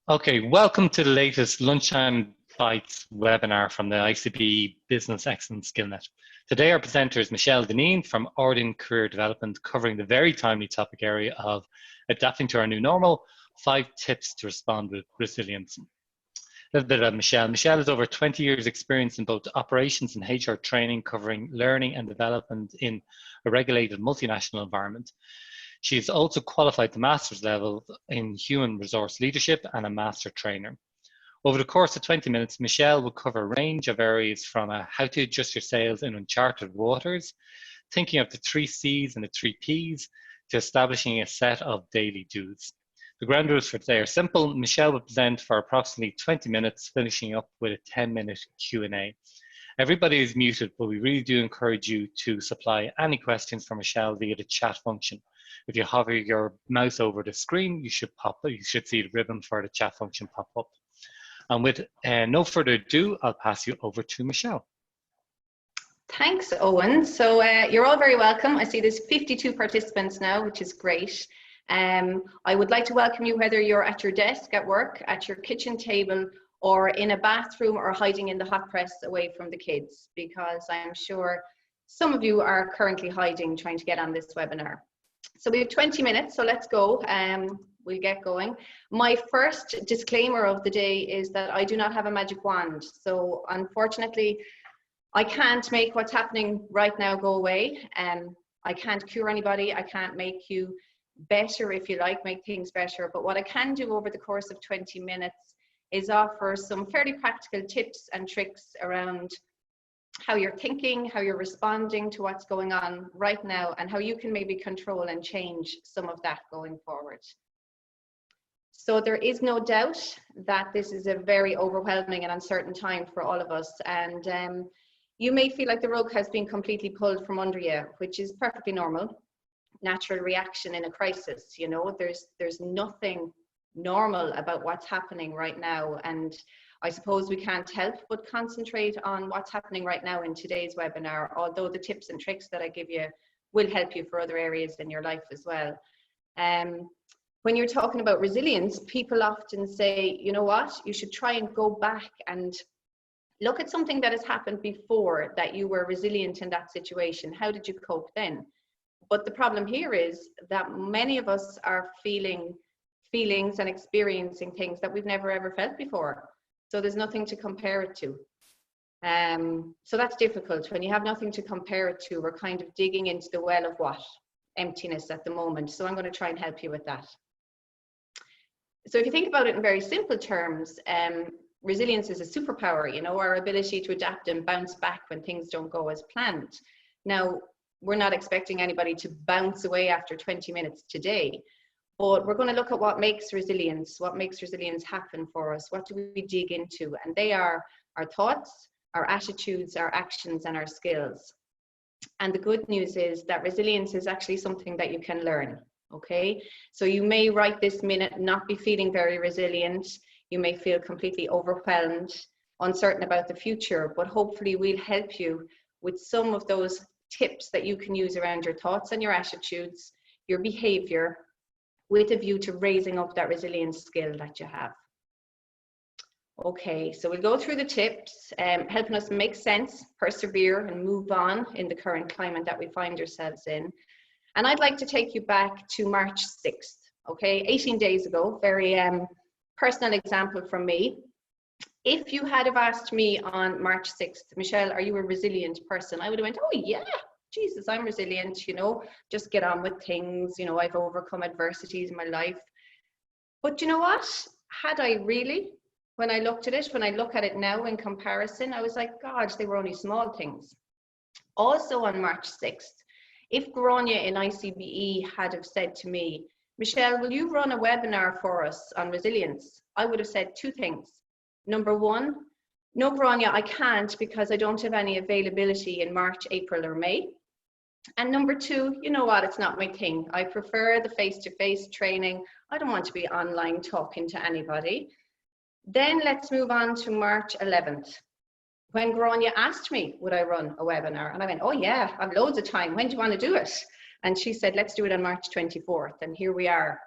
Okay, welcome to the latest Lunchtime Bites webinar from the ICBE Business Excellence SkillNet. Today our presenter is Michelle Dinneen from Ardin Career Development, covering the very timely topic area of adapting to our new normal, 5 tips to respond with resilience. A little bit of Michelle. Michelle has over 20 years experience in both operations and HR training, covering learning and development in a regulated multinational environment. She is also qualified to master's level in human resource leadership and a master trainer. Over the course of 20 minutes, Michelle will cover a range of areas from how to adjust your sails in uncharted waters, thinking of the 3 C's and the 3 P's, to establishing a set of daily do's. The ground rules for today are simple. Michelle will present for approximately 20 minutes, finishing up with a 10-minute Q&A. Everybody is muted, but we really do encourage you to supply any questions for Michelle via the chat function. If you hover your mouse over the screen, you should see the ribbon for the chat function pop up. And with no further ado, I'll pass you over to Michelle. Thanks, Owen. So you're all very welcome. I see there's 52 participants now, which is great. I would like to welcome you whether you're at your desk at work, at your kitchen table, or in a bathroom, or hiding in the hot press away from the kids, because I'm sure some of you are currently hiding, trying to get on this webinar. So we have 20 minutes, so let's go. We'll get going. My first disclaimer of the day is that I do not have a magic wand. So unfortunately, I can't make what's happening right now go away. I can't cure anybody. I can't make you better, if you like, make things better. But what I can do over the course of 20 minutes is offer some fairly practical tips and tricks around how you're thinking, how you're responding to what's going on right now, and how you can maybe control and change some of that going forward. So there is no doubt that this is a very overwhelming and uncertain time for all of us, and you may feel like the rug has been completely pulled from under you, which is perfectly normal, natural reaction in a crisis. You know, there's nothing normal about what's happening right now, and I suppose we can't help but concentrate on what's happening right now in today's webinar, although the tips and tricks that I give you will help you for other areas in your life as well. When you're talking about resilience, people often say, you know what, you should try and go back and look at something that has happened before, that you were resilient in that situation. How did you cope then? But the problem here is that many of us are feeling feelings and experiencing things that we've never ever felt before. So there's nothing to compare it to. So that's difficult. When you have nothing to compare it to, we're kind of digging into the well of what? Emptiness at the moment. So I'm going to try and help you with that. So if you think about it in very simple terms, resilience is a superpower, you know, our ability to adapt and bounce back when things don't go as planned. Now, we're not expecting anybody to bounce away after 20 minutes today. But we're going to look at what makes resilience happen for us. What do we dig into? And they are our thoughts, our attitudes, our actions, and our skills. And the good news is that resilience is actually something that you can learn, okay? So you may right this minute not be feeling very resilient. You may feel completely overwhelmed, uncertain about the future, but hopefully we'll help you with some of those tips that you can use around your thoughts and your attitudes, your behavior, with a view to raising up that resilience skill that you have. Okay, so we'll go through the tips, helping us make sense, persevere, and move on in the current climate that we find ourselves in. And I'd like to take you back to March 6th, okay, 18 days ago, very personal example from me. If you had have asked me on March 6th, Michelle, are you a resilient person? I would have went, oh yeah. Jesus, I'm resilient, you know, just get on with things, you know, I've overcome adversities in my life. But you know what? Had I really? When I look at it now in comparison, I was like, God, they were only small things. Also on March 6th, if Grania in ICBE had have said to me, Michelle, will you run a webinar for us on resilience? I would have said 2 things. Number 1, no, Grania, I can't because I don't have any availability in March, April, or May. And number 2, you know what, it's not my thing. I prefer the face-to-face training. I don't want to be online talking to anybody. Then let's move on to March 11th. When Grania asked me, would I run a webinar? And I went, oh yeah, I've loads of time. When do you want to do it? And she said, let's do it on March 24th. And here we are.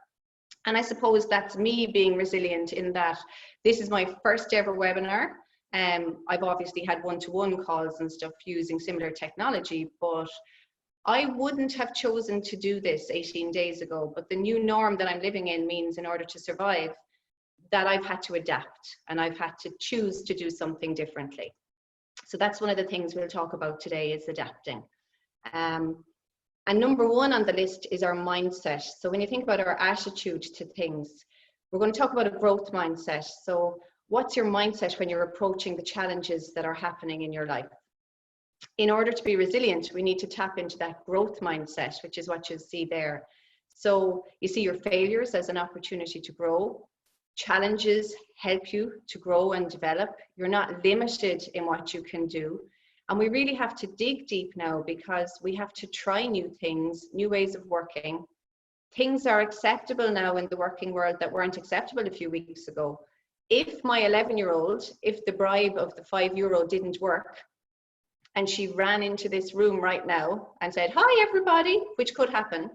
And I suppose that's me being resilient in that this is my first ever webinar. I've obviously had one-to-one calls and stuff using similar technology, but I wouldn't have chosen to do this 18 days ago. But the new norm that I'm living in means in order to survive, that I've had to adapt and I've had to choose to do something differently. So that's one of the things we'll talk about today, is adapting. And number one on the list is our mindset. So when you think about our attitude to things, we're going to talk about a growth mindset. So what's your mindset when you're approaching the challenges that are happening in your life? In order to be resilient, we need to tap into that growth mindset, which is what you see there. So you see your failures as an opportunity to grow. Challenges help you to grow and develop. You're not limited in what you can do. And we really have to dig deep now, because we have to try new things, new ways of working. Things are acceptable now in the working world that weren't acceptable a few weeks ago. If my 11-year-old, if the bribe of the €5 didn't work, and she ran into this room right now and said, "Hi everybody," which could happen,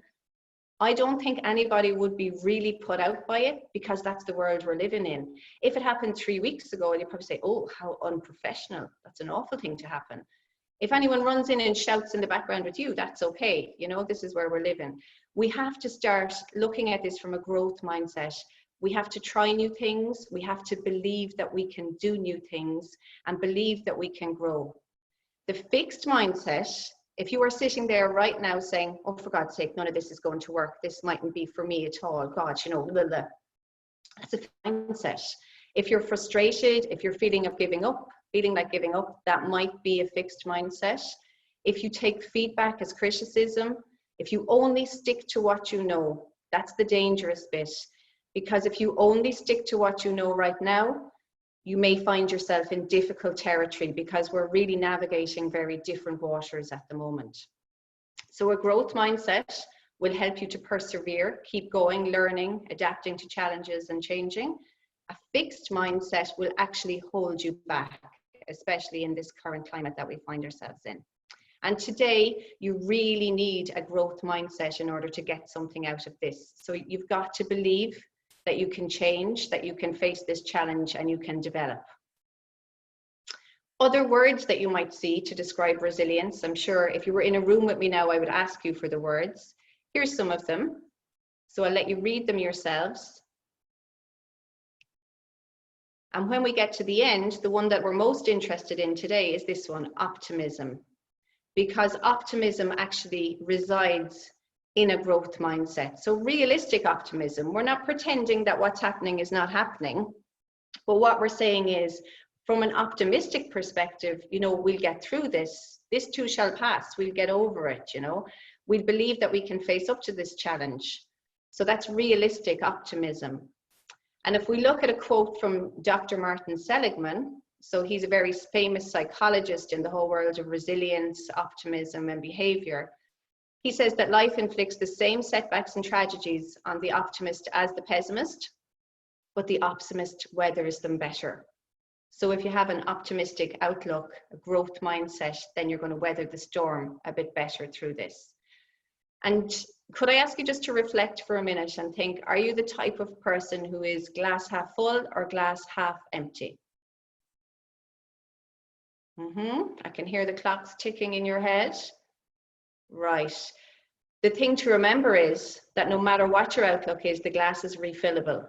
I don't think anybody would be really put out by it, because that's the world we're living in. If it happened 3 weeks ago, you'd probably say, "Oh, how unprofessional. That's an awful thing to happen." If anyone runs in and shouts in the background with you, that's okay. You know, this is where we're living. We have to start looking at this from a growth mindset. We have to try new things. We have to believe that we can do new things and believe that we can grow. The fixed mindset, if you are sitting there right now saying, "Oh, for God's sake, none of this is going to work. This mightn't be for me at all. God, you know, blah, blah." That's a mindset. If you're frustrated, if you're feeling like giving up, that might be a fixed mindset. If you take feedback as criticism, if you only stick to what you know, that's the dangerous bit. Because if you only stick to what you know right now, you may find yourself in difficult territory, because we're really navigating very different waters at the moment. So a growth mindset will help you to persevere, keep going, learning, adapting to challenges and changing. A fixed mindset will actually hold you back, especially in this current climate that we find ourselves in. And today, you really need a growth mindset in order to get something out of this. So you've got to believe that you can change, that you can face this challenge and you can develop. Other words that you might see to describe resilience, I'm sure if you were in a room with me now, I would ask you for the words. Here's some of them. So I'll let you read them yourselves. And when we get to the end, the one that we're most interested in today is this one, optimism. Because optimism actually resides in a growth mindset. So realistic optimism, we're not pretending that what's happening is not happening, but what we're saying is, from an optimistic perspective, you know, we'll get through this. This too shall pass. We'll get over it, you know. We believe that we can face up to this challenge. So that's realistic optimism. And if we look at a quote from Dr. Martin Seligman, so he's a very famous psychologist in the whole world of resilience, optimism, and behavior. He says that life inflicts the same setbacks and tragedies on the optimist as the pessimist, but the optimist weathers them better. So if you have an optimistic outlook, a growth mindset, then you're going to weather the storm a bit better through this. And could I ask you just to reflect for a minute and think, are you the type of person who is glass half full or glass half empty? I can hear the clocks ticking in your head. Right. The thing to remember is that no matter what your outlook is, the glass is refillable.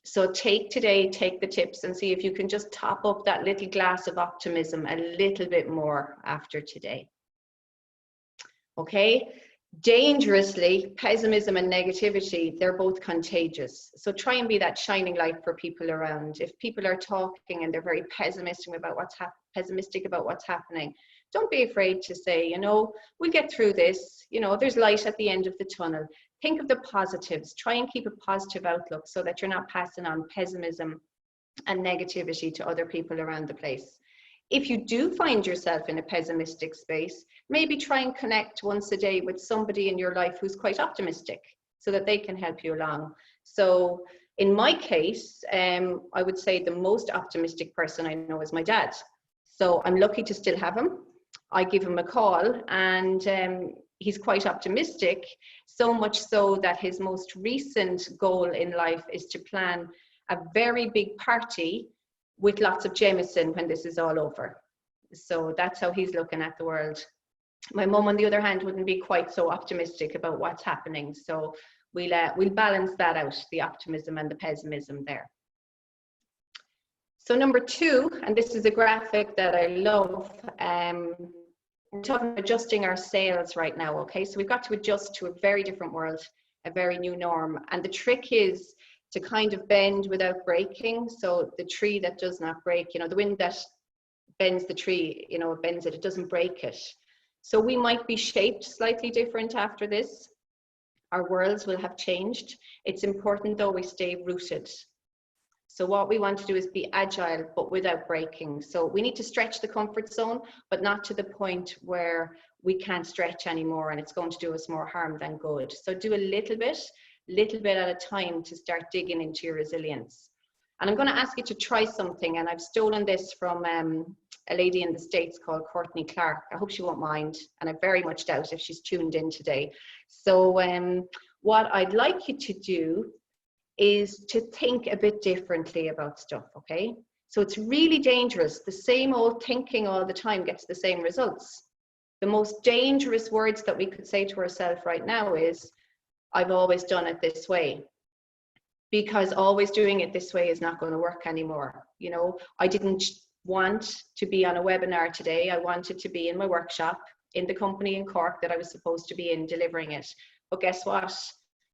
So take the tips and see if you can just top up that little glass of optimism a little bit more after today. Okay. Dangerously, pessimism and negativity, they're both contagious. So try and be that shining light for people around. If people are talking and they're very pessimistic about what's happening, don't be afraid to say, you know, we'll get through this. You know, there's light at the end of the tunnel. Think of the positives. Try and keep a positive outlook so that you're not passing on pessimism and negativity to other people around the place. If you do find yourself in a pessimistic space, maybe try and connect once a day with somebody in your life who's quite optimistic so that they can help you along. So in my case, I would say the most optimistic person I know is my dad. So I'm lucky to still have him. I give him a call and he's quite optimistic, so much so that his most recent goal in life is to plan a very big party with lots of Jameson when this is all over. So that's how he's looking at the world. My mum, on the other hand, wouldn't be quite so optimistic about what's happening. So we'll balance that out, the optimism and the pessimism there. So number 2, and this is a graphic that I love, we're talking about adjusting our sails right now, okay? So we've got to adjust to a very different world, a very new norm. And the trick is to kind of bend without breaking. So the tree that does not break, you know, the wind that bends the tree, you know, it bends it, it doesn't break it. So we might be shaped slightly different after this. Our worlds will have changed. It's important though we stay rooted. So what we want to do is be agile, but without breaking. So we need to stretch the comfort zone, but not to the point where we can't stretch anymore and it's going to do us more harm than good. So do a little bit at a time to start digging into your resilience. And I'm going to ask you to try something, and I've stolen this from a lady in the States called Courtney Clark. I hope she won't mind, and I very much doubt if she's tuned in today. So what I'd like you to do is to think a bit differently about stuff, okay? So it's really dangerous. The same old thinking all the time gets the same results. The most dangerous words that we could say to ourselves right now is, I've always done it this way. Because always doing it this way is not going to work anymore. You know, I didn't want to be on a webinar today. I wanted to be in my workshop in the company in Cork that I was supposed to be in, delivering it. But guess what?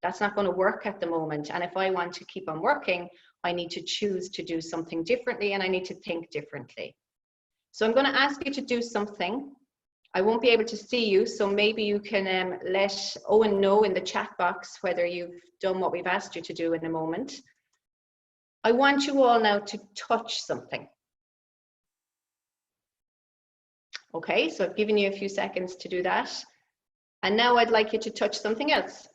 That's not going to work at the moment. And if I want to keep on working, I need to choose to do something differently, and I need to think differently. So I'm going to ask you to do something. I won't be able to see you, so maybe you can let Owen know in the chat box whether you've done what we've asked you to do in a moment. I want you all now to touch something. Okay, so I've given you a few seconds to do that. And now I'd like you to touch something else.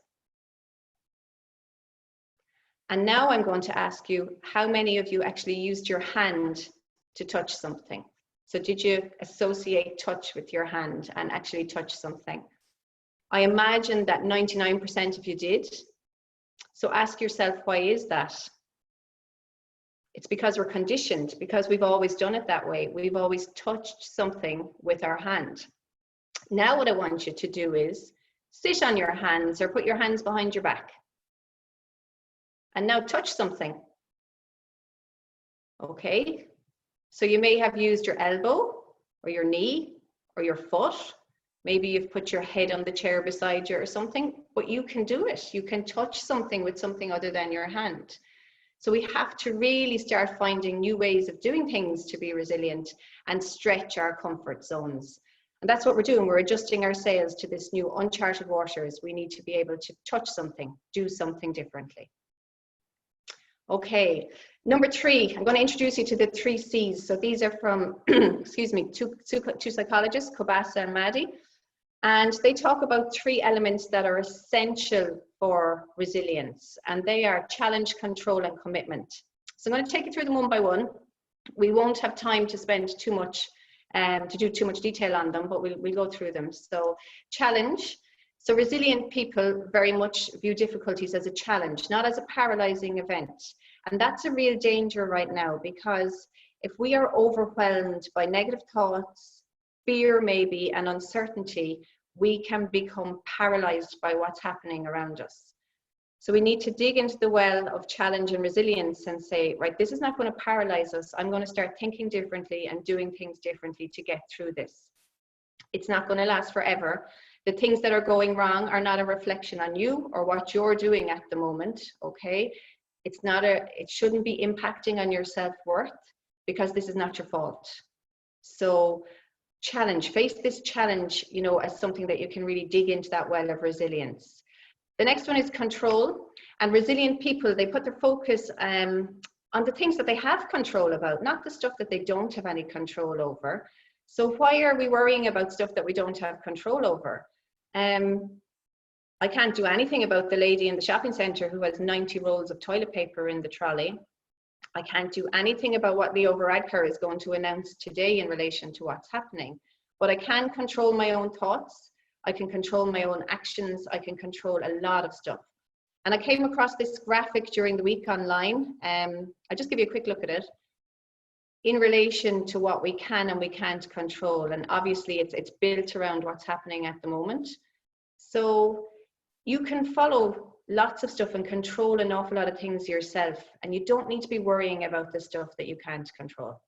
And now I'm going to ask you, how many of you actually used your hand to touch something? So did you associate touch with your hand and actually touch something? I imagine that 99% of you did. So ask yourself, why is that? It's because we're conditioned, because we've always done it that way. We've always touched something with our hand. Now what I want you to do is sit on your hands or put your hands behind your back. And now touch something. Okay. So you may have used your elbow or your knee or your foot. Maybe you've put your head on the chair beside you or something, but you can do it. You can touch something with something other than your hand. So we have to really start finding new ways of doing things to be resilient and stretch our comfort zones. And that's what we're doing. We're adjusting our sails to this new uncharted waters. We need to be able to touch something, do something differently. Okay, number 3, I'm going to introduce you to the 3 C's. So these are from, excuse me, two psychologists, Kobasa and Maddi. And they talk about 3 elements that are essential for resilience. And they are challenge, control, and commitment. So I'm going to take you through them one by one. We won't have time to spend too much, to do too much detail on them, but we'll go through them. So challenge. So resilient people very much view difficulties as a challenge, not as a paralyzing event. And that's a real danger right now, because if we are overwhelmed by negative thoughts, fear maybe, and uncertainty, we can become paralyzed by what's happening around us. So we need to dig into the well of challenge and resilience and say, right, this is not going to paralyze us. I'm going to start thinking differently and doing things differently to get through this. It's not going to last forever. The things that are going wrong are not a reflection on you or what you're doing at the moment, okay? It shouldn't be impacting on your self-worth, because this is not your fault. So face this challenge, you know, as something that you can really dig into that well of resilience. The next one is control. And resilient people, they put their focus on the things that they have control about, not the stuff that they don't have any control over. So why are we worrying about stuff that we don't have control over? I can't do anything about the lady in the shopping centre who has 90 rolls of toilet paper in the trolley. I can't do anything about what Leo Varadkar is going to announce today in relation to what's happening. But I can control my own thoughts. I can control my own actions, I can control a lot of stuff. And I came across this graphic during the week online. I'll just give you a quick look at it in relation to what we can and we can't control. And obviously it's built around what's happening at the moment. So you can follow lots of stuff and control an awful lot of things yourself, and you don't need to be worrying about the stuff that you can't control.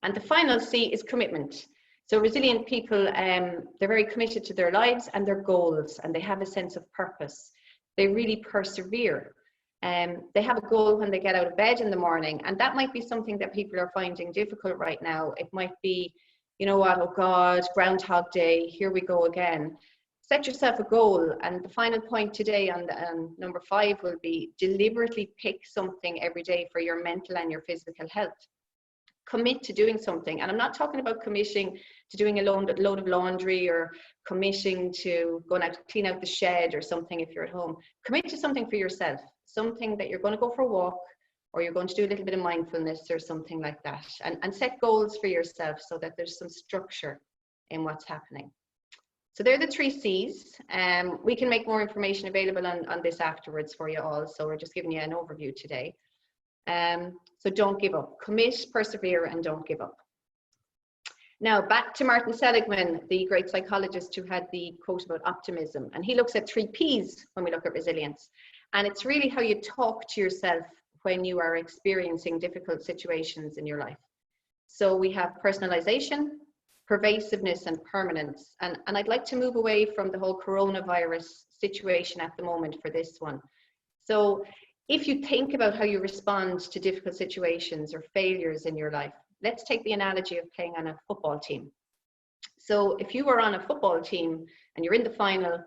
And the final C is commitment. So resilient people, they're very committed to their lives and their goals, and they have a sense of purpose. They really persevere. They have a goal when they get out of bed in the morning, and that might be something that people are finding difficult right now. It might be, you know what, oh God, Groundhog Day, here we go again. Set yourself a goal, and the final point today on the, number 5 will be deliberately pick something every day for your mental and your physical health. Commit to doing something, and I'm not talking about committing to doing a load of laundry or committing to going out to clean out the shed or something if you're at home. Commit to something for yourself, something that you're going to go for a walk, or you're going to do a little bit of mindfulness or something like that, and set goals for yourself so that there's some structure in what's happening. So they're the 3 C's. We can make more information available on this afterwards for you all, so we're just giving you an overview today. So don't give up. Commit, persevere, and don't give up. Now back to Martin Seligman, the great psychologist who had the quote about optimism, and he looks at 3 P's when we look at resilience, and it's really how you talk to yourself when you are experiencing difficult situations in your life. So we have personalization, pervasiveness, and permanence, and I'd like to move away from the whole coronavirus situation at the moment for this one. So if you think about how you respond to difficult situations or failures in your life, let's take the analogy of playing on a football team. So if you were on a football team and you're in the final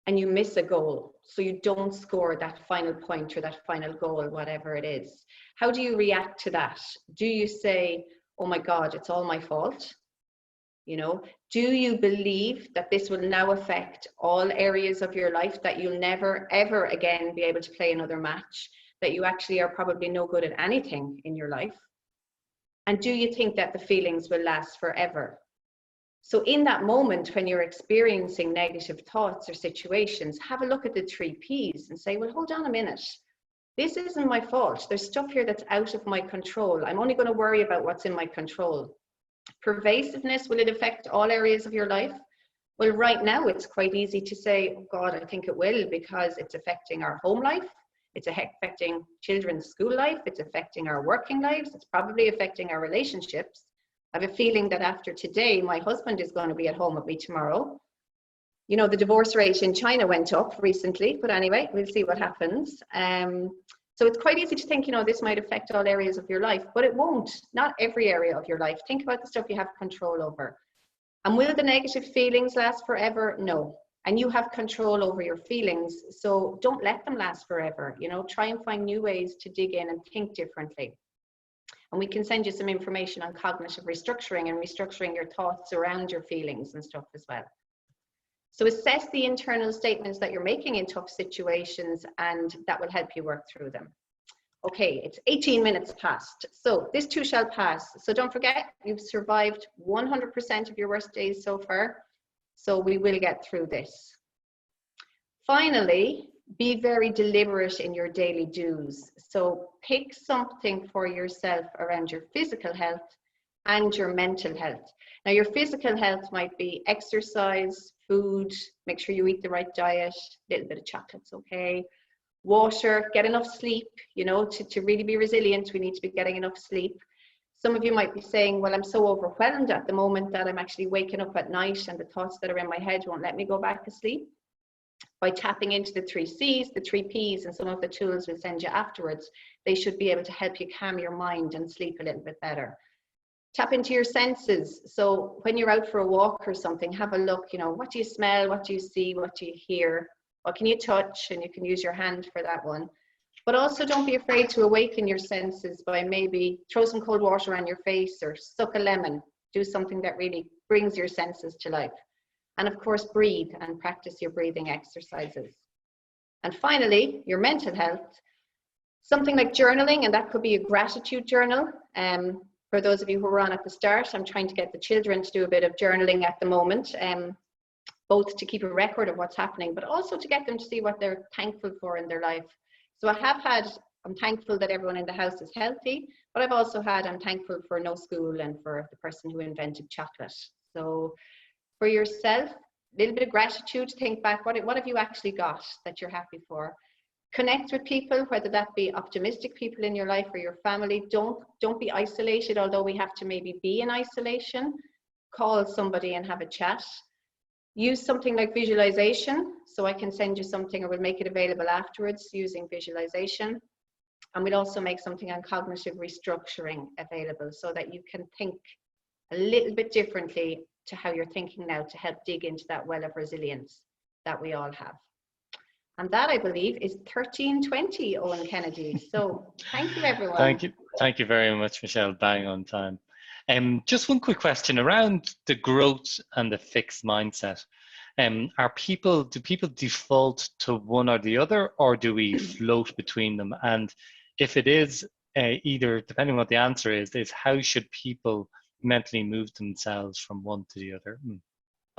and you miss a goal, so you don't score that final point or that final goal, whatever it is, how do you react to that? Do you say, oh my God, it's all my fault? You know, do you believe that this will now affect all areas of your life, that you'll never, ever again be able to play another match, that you actually are probably no good at anything in your life? And do you think that the feelings will last forever? So in that moment, when you're experiencing negative thoughts or situations, have a look at the 3 P's and say, well, hold on a minute. This isn't my fault. There's stuff here that's out of my control. I'm only going to worry about what's in my control. Pervasiveness, will it affect all areas of your life? Well, right now it's quite easy to say, oh God, I think it will, because it's affecting our home life, it's affecting children's school life, it's affecting our working lives, it's probably affecting our relationships. I have a feeling that after today, my husband is going to be at home with me tomorrow. You know, the divorce rate in China went up recently, but anyway, we'll see what happens. So it's quite easy to think, you know, this might affect all areas of your life, but it won't. Not every area of your life. Think about the stuff you have control over. And will the negative feelings last forever? No. And you have control over your feelings, so don't let them last forever. You know, try and find new ways to dig in and think differently. And we can send you some information on cognitive restructuring and restructuring your thoughts around your feelings and stuff as well. So assess the internal statements that you're making in tough situations, and that will help you work through them. Okay, it's 18 minutes past. So this too shall pass. So don't forget, you've survived 100% of your worst days so far. So we will get through this. Finally, be very deliberate in your daily do's. So pick something for yourself around your physical health and your mental health. Now, your physical health might be exercise, food, make sure you eat the right diet, a little bit of chocolate's okay, water, get enough sleep. You know, to really be resilient, we need to be getting enough sleep. Some of you might be saying, well, I'm so overwhelmed at the moment that I'm actually waking up at night and the thoughts that are in my head won't let me go back to sleep. By tapping into the 3 C's, the 3 P's, and some of the tools we'll send you afterwards, they should be able to help you calm your mind and sleep a little bit better. Tap into your senses. So when you're out for a walk or something, have a look, you know, what do you smell? What do you see? What do you hear? What can you touch? And you can use your hand for that one. But also don't be afraid to awaken your senses by maybe throw some cold water on your face or suck a lemon. Do something that really brings your senses to life. And of course, breathe and practice your breathing exercises. And finally, your mental health. Something like journaling, and that could be a gratitude journal. For those of you who were on at the start, I'm trying to get the children to do a bit of journaling at the moment, both to keep a record of what's happening, but also to get them to see what they're thankful for in their life. So I'm thankful that everyone in the house is healthy, but I'm thankful for no school and for the person who invented chocolate. So for yourself, a little bit of gratitude, think back, what have you actually got that you're happy for? Connect with people, whether that be optimistic people in your life or your family. Don't be isolated, although we have to maybe be in isolation. Call somebody and have a chat. Use something like visualization. So I can send you something or we'll make it available afterwards using visualization. And we'll also make something on cognitive restructuring available so that you can think a little bit differently to how you're thinking now to help dig into that well of resilience that we all have. And that, I believe, is 1320, Owen Kennedy. So thank you, everyone. Thank you very much, Michelle. Bang on time. Just one quick question around the growth and the fixed mindset. Do people default to one or the other, or do we float between them? And if it is either, depending on what the answer is how should people mentally move themselves from one to the other?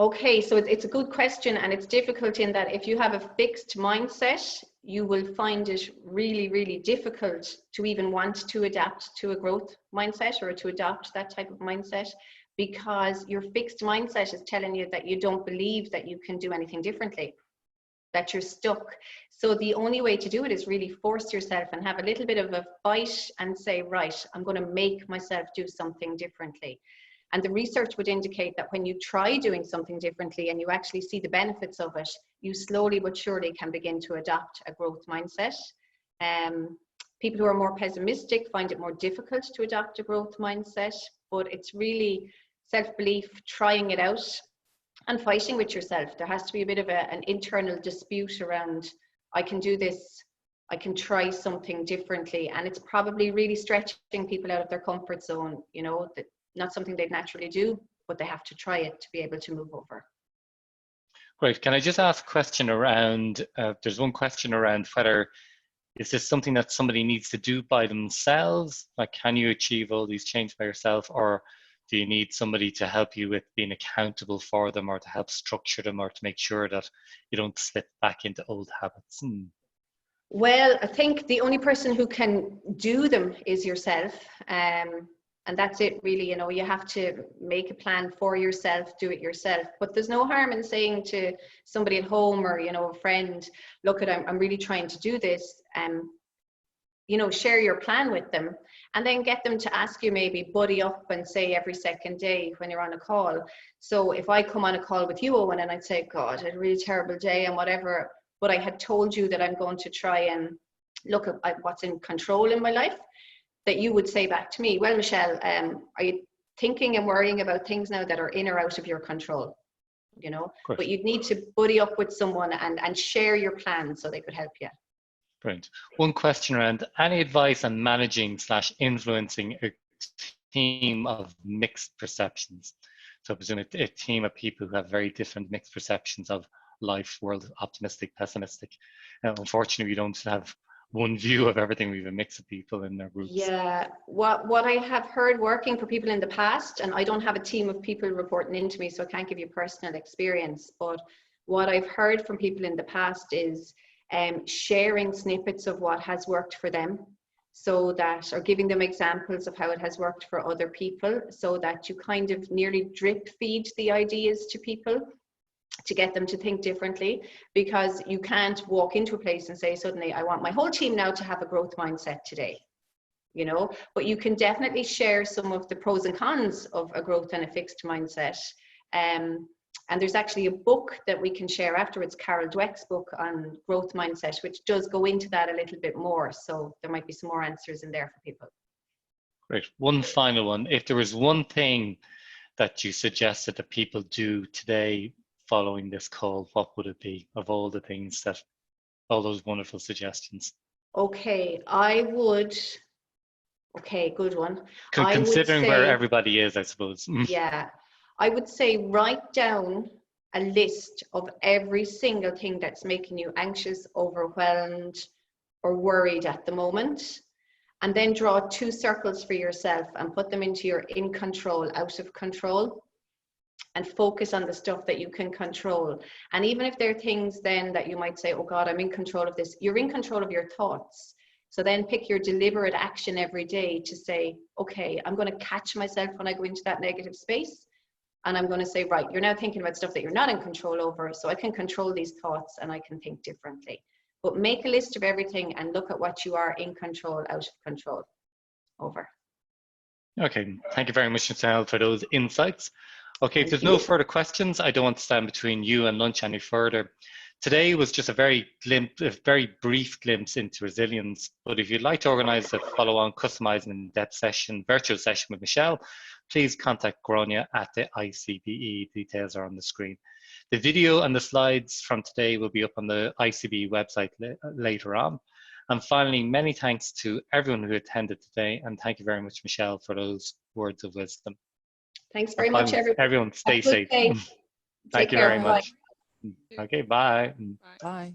Okay, so it's a good question, and it's difficult in that if you have a fixed mindset, you will find it really, really difficult to even want to adapt to a growth mindset or to adopt that type of mindset, because your fixed mindset is telling you that you don't believe that you can do anything differently, that you're stuck. So the only way to do it is really force yourself and have a little bit of a fight and say, right, I'm going to make myself do something differently. And the research would indicate that when you try doing something differently and you actually see the benefits of it, you slowly but surely can begin to adopt a growth mindset. People who are more pessimistic find it more difficult to adopt a growth mindset, but it's really self-belief, trying it out and fighting with yourself. There has to be a bit of an internal dispute around, I can do this, I can try something differently. And it's probably really stretching people out of their comfort zone, you know, that not something they'd naturally do, but they have to try it to be able to move over. Great. Can I just ask a question around, there's one question around whether, is this something that somebody needs to do by themselves? Like, can you achieve all these changes by yourself, or do you need somebody to help you with being accountable for them, or to help structure them, or to make sure that you don't slip back into old habits? Well, I think the only person who can do them is yourself. And that's it, really. You know, you have to make a plan for yourself, do it yourself. But there's no harm in saying to somebody at home or, you know, a friend, look, I'm really trying to do this. You know, share your plan with them, and then get them to ask you, maybe buddy up and say every second day when you're on a call. So if I come on a call with you, Owen, and I'd say, God, I had a really terrible day and whatever, but I had told you that I'm going to try and look at what's in control in my life, that you would say back to me, well, Michelle, are you thinking and worrying about things now that are in or out of your control? You know, but you'd need to buddy up with someone and share your plan so they could help you. Brilliant. One question around any advice on managing / influencing a team of mixed perceptions. So I presume a team of people who have very different mixed perceptions of life, world, optimistic, pessimistic. Unfortunately, we don't have one view of everything. We have a mix of people in their groups. Yeah, what I have heard working for people in the past, and I don't have a team of people reporting into me, so I can't give you personal experience, but what I've heard from people in the past is sharing snippets of what has worked for them, so that, or giving them examples of how it has worked for other people, so that you kind of nearly drip feed the ideas to people to get them to think differently, because you can't walk into a place and say suddenly, I want my whole team now to have a growth mindset today, you know, but you can definitely share some of the pros and cons of a growth and a fixed mindset. And there's actually a book that we can share afterwards, Carol Dweck's book on growth mindset, which does go into that a little bit more. So there might be some more answers in there for people. Great. One final one. If there was one thing that you suggested that people do today following this call, what would it be, of all the things that, all those wonderful suggestions? Okay, good one. Considering where everybody is, I suppose. Yeah, I would say write down a list of every single thing that's making you anxious, overwhelmed, or worried at the moment. And then draw 2 circles for yourself and put them into your in control, out of control, and focus on the stuff that you can control. And even if there are things then that you might say, oh God, I'm in control of this, you're in control of your thoughts. So then pick your deliberate action every day to say, okay, I'm going to catch myself when I go into that negative space. And I'm going to say, right, you're now thinking about stuff that you're not in control over. So I can control these thoughts and I can think differently. But make a list of everything and look at what you are in control, out of control over. Okay, thank you very much, Michelle, for those insights. Okay, if there's Thank you. no further questions, I don't want to stand between you and lunch any further. Today was just a very brief glimpse into resilience, but if you'd like to organise a follow-on customized and in-depth session, virtual session with Michelle, please contact Grania at the ICBE. Details are on the screen. The video and the slides from today will be up on the ICBE website later on. And finally, many thanks to everyone who attended today, and thank you very much, Michelle, for those words of wisdom. Thanks very much, everyone. Everyone stay safe. Thank you very much. Okay, bye. Bye.